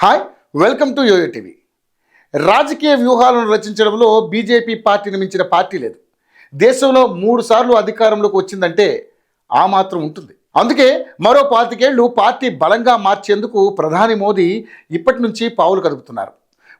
Hi, welcome to YoYo TV. రాజకీయ వ్యూహాలను రచించడంలో BJP పార్టీని మించిన పార్టీ లేదు. దేశంలో 3 సార్లు అధికారంలోకి వచ్చిందంటే ఆ మాత్రం ఉంటుంది. అందుకే మరో 25 ఏళ్లు పార్టీ బలంగా మార్చేందుకు ప్రధాని మోదీ ఇప్పటి నుంచి పావులు కదుపుతున్నారు.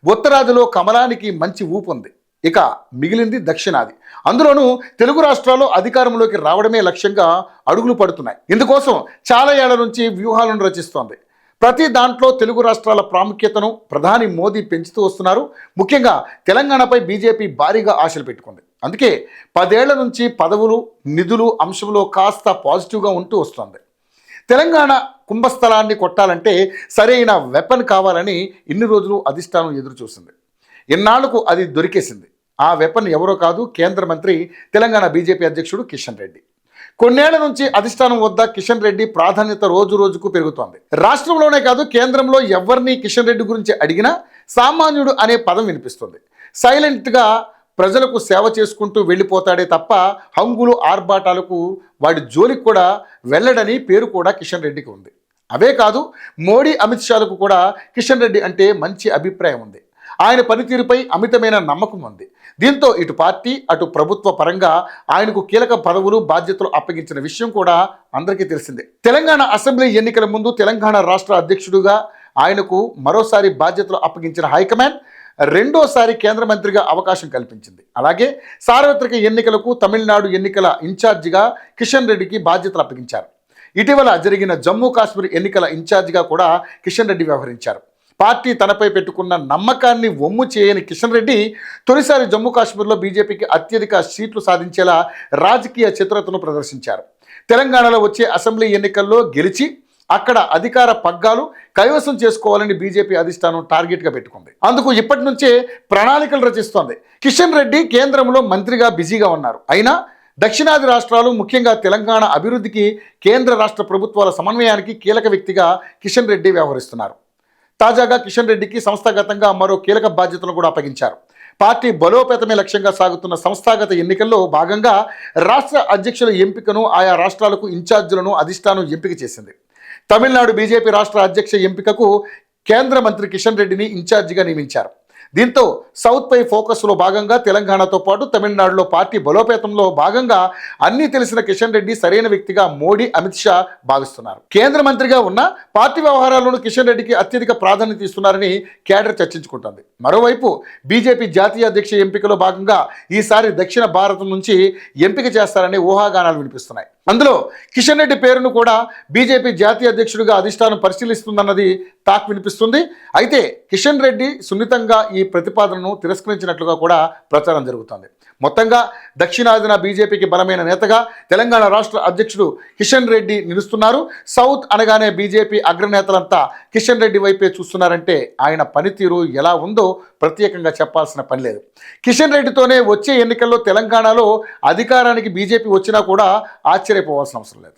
ఉత్తరాదిలో కమలానికి మంచి ఊపు ఉంది. ఇక మిగిలింది దక్షిణాది. అందులోనూ తెలుగు రాష్ట్రాల్లో అధికారంలోకి రావడమే లక్ష్యంగా అడుగులు పడుతున్నాయి. ఇందుకోసం చాలా ఏళ్ల నుంచి వ్యూహాలను రచిస్తోంది. ప్రతి దాంట్లో తెలుగు రాష్ట్రాల ప్రాముఖ్యతను ప్రధాని మోదీ పెంచుతూ వస్తున్నారు. ముఖ్యంగా తెలంగాణపై బీజేపీ భారీగా ఆశలు పెట్టుకుంది. అందుకే 10 ఏళ్ల నుంచి పదవులు, నిధులు అంశంలో కాస్త పాజిటివ్గా ఉంటూ వస్తోంది. తెలంగాణ కుంభస్థలాన్ని కొట్టాలంటే సరైన వెపన్ కావాలని ఇన్ని రోజులు అధిష్టానం ఎదురు చూసింది. ఇన్నాళ్లకు అది దొరికేసింది. ఆ వెపన్ ఎవరో కాదు, కేంద్ర మంత్రి, తెలంగాణ బీజేపీ అధ్యక్షుడు కిషన్ రెడ్డి. కొన్నేళ్ల నుంచి అధిష్టానం వద్ద కిషన్ రెడ్డి ప్రాధాన్యత రోజు రోజుకు పెరుగుతోంది. రాష్ట్రంలోనే కాదు, కేంద్రంలో ఎవరిని కిషన్ రెడ్డి గురించి అడిగినా సామాన్యుడు అనే పదం వినిపిస్తుంది. సైలెంట్గా ప్రజలకు సేవ చేసుకుంటూ వెళ్ళిపోతాడే తప్ప హంగులు ఆర్భాటాలకు వాడి జోలికి కూడా వెళ్ళడని పేరు కూడా కిషన్ రెడ్డికి ఉంది. అవే కాదు, మోడీ, అమిత్ షాలకు కూడా కిషన్ రెడ్డి అంటే మంచి అభిప్రాయం ఉంది. ఆయన పనితీరుపై అమితమైన నమ్మకం ఉంది. దీంతో ఇటు పార్టీ, అటు ప్రభుత్వ పరంగా ఆయనకు కీలక పదవులు, బాధ్యతలు అప్పగించిన విషయం కూడా అందరికీ తెలిసిందే. తెలంగాణ అసెంబ్లీ ఎన్నికల ముందు తెలంగాణ రాష్ట్ర అధ్యక్షుడిగా ఆయనకు మరోసారి బాధ్యతలు అప్పగించిన హైకమాండ్ రెండోసారి కేంద్ర మంత్రిగా అవకాశం కల్పించింది. అలాగే సార్వత్రిక ఎన్నికలకు తమిళనాడు ఎన్నికల ఇన్ఛార్జిగా కిషన్ రెడ్డికి బాధ్యతలు అప్పగించారు. ఇటీవల జరిగిన జమ్మూ కాశ్మీర్ ఎన్నికల ఇన్ఛార్జిగా కూడా కిషన్ రెడ్డి వ్యవహరించారు. పార్టీ తనపై పెట్టుకున్న నమ్మకాన్ని వమ్ము చేయని కిషన్ రెడ్డి తొలిసారి జమ్మూ కాశ్మీర్లో బీజేపీకి అత్యధిక సీట్లు సాధించేలా రాజకీయ చతురతను ప్రదర్శించారు. తెలంగాణలో వచ్చే అసెంబ్లీ ఎన్నికల్లో గెలిచి అక్కడ అధికార పగ్గాలు కైవసం చేసుకోవాలని బీజేపీ అధిష్టానం టార్గెట్గా పెట్టుకుంది. అందుకు ఇప్పటి నుంచే ప్రణాళికలు రచిస్తోంది. కిషన్ రెడ్డి కేంద్రంలో మంత్రిగా బిజీగా ఉన్నారు. అయినా దక్షిణాది రాష్ట్రాలు, ముఖ్యంగా తెలంగాణ అభివృద్ధికి కేంద్ర రాష్ట్ర ప్రభుత్వాల సమన్వయానికి కీలక వ్యక్తిగా కిషన్ రెడ్డి వ్యవహరిస్తున్నారు. తాజాగా కిషన్ రెడ్డికి సంస్థాగతంగా మరో కీలక బాధ్యతలను కూడా అప్పగించారు. పార్టీ బలోపేతమే లక్ష్యంగా సాగుతున్న సంస్థాగత ఎన్నికల్లో భాగంగా రాష్ట్ర అధ్యక్షుల ఎంపికను, ఆయా రాష్ట్రాలకు ఇన్ఛార్జీలను అధిష్టానం ఎంపిక చేసింది. తమిళనాడు బీజేపీ రాష్ట్ర అధ్యక్ష ఎంపికకు కేంద్ర మంత్రి కిషన్ రెడ్డిని ఇన్ఛార్జిగా నియమించారు. దీంతో సౌత్పై ఫోకస్లో భాగంగా తెలంగాణతో పాటు తమిళనాడులో పార్టీ బలోపేతంలో భాగంగా అన్నీ తెలిసిన కిషన్ రెడ్డి సరైన వ్యక్తిగా మోడీ, అమిత్ షా భావిస్తున్నారు. కేంద్ర మంత్రిగా ఉన్న పార్టీ వ్యవహారాల్లోనూ కిషన్ రెడ్డికి అత్యధిక ప్రాధాన్యత ఇస్తున్నారని కేడర్ చర్చించుకుంటోంది. మరోవైపు బీజేపీ జాతీయ అధ్యక్ష ఎంపికలో భాగంగా ఈసారి దక్షిణ భారతం నుంచి ఎంపిక చేస్తారని ఊహాగానాలు వినిపిస్తున్నాయి. అందులో కిషన్ రెడ్డి పేరును కూడా బీజేపీ జాతీయ అధ్యక్షుడిగా అధిష్టానం పరిశీలిస్తుందన్నది టాక్ వినిపిస్తుంది. అయితే కిషన్ రెడ్డి సున్నితంగా ఈ ప్రతిపాదనను తిరస్కరించినట్లుగా కూడా ప్రచారం జరుగుతోంది. మొత్తంగా దక్షిణాదిన బీజేపీకి బలమైన నేతగా తెలంగాణ రాష్ట్ర అధ్యక్షుడు కిషన్ రెడ్డి నిలుస్తున్నారు. సౌత్ అనగానే బీజేపీ అగ్రనేతలంతా కిషన్ రెడ్డి వైపే చూస్తున్నారంటే ఆయన పనితీరు ఎలా ఉందో ప్రత్యేకంగా చెప్పాల్సిన పని లేదు. కిషన్ రెడ్డితోనే వచ్చే ఎన్నికల్లో తెలంగాణలో అధికారానికి బీజేపీ వచ్చినా కూడా ఆశ్చర్యపోవాల్సిన అవసరం లేదు.